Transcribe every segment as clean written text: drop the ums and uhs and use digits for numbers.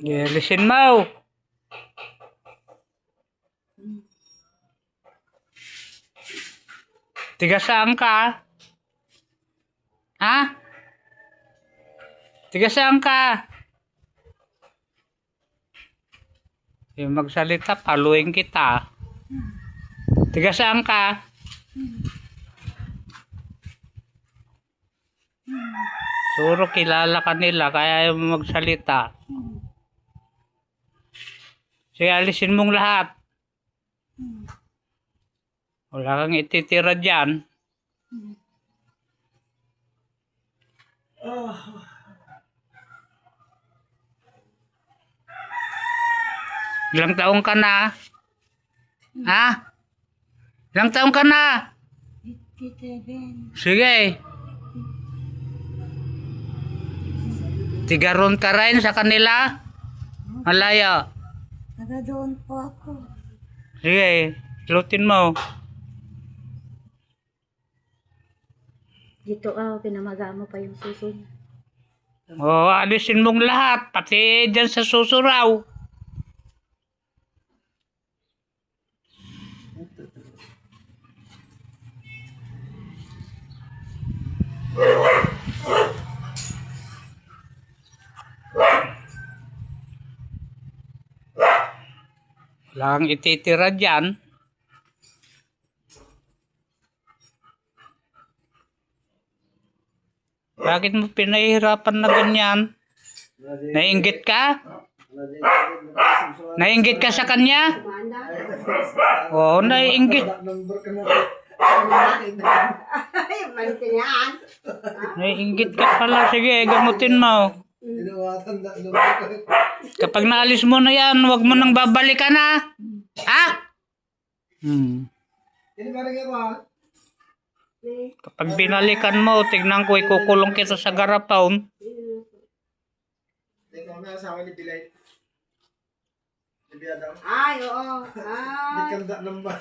Alisin mo. Tiga saan ka? Ha? Tiga saan ka? Yung magsalita, paluin kita. Tiga saan ka? Suro kilala ka nila, kaya ayaw mo magsalita. Sige, alisin mong lahat. Wala kang ititira dyan. Ilang taong ka na? Ha? Ilang taong ka na? 57. Sige. Tigaron ka rin sa kanila? Malaya. Taga doon po ako. Sige, lutin mo. Dito pinamaga mo pa yung suso niya. O, alisin mong lahat, pati dyan sa susuraw. Wala kang ititira dyan. Bakit mo pinahihirapan na ganyan? Naiinggit ka? Naiinggit ka sa kanya? Oo, naiinggit. Naiinggit ka pala. Sige, gamutin mo. Kapag naalis mo na yan, huwag mo nang babalikan ha? Ha? Kapag binalikan mo, tignan ko, ikukulong kita sa garapon. Ay, oo. Ay. Dikanda ng bar.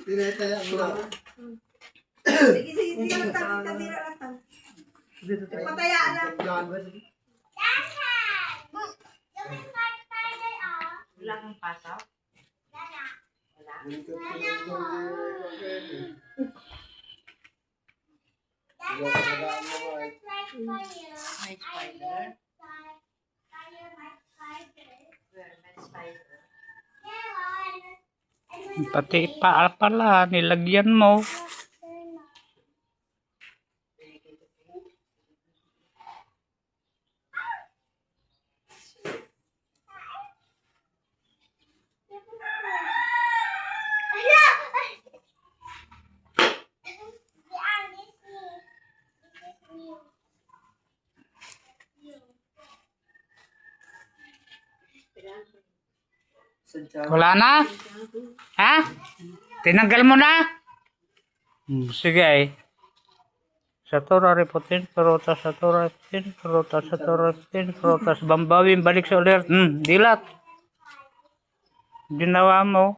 Tinetaya mo lang. Sige, sige, sige. Tabira lang tayo. Patayaan lang. Wala kang pasaw? Wala. May spider. Pati paa pala, nilagyan mo. Wala na? Ha? Tinanggal mo na? Sige. Satura reputin, perotas satura reputin, perotas bambawin, balik sa ulit. Dilat. Ginawa mo.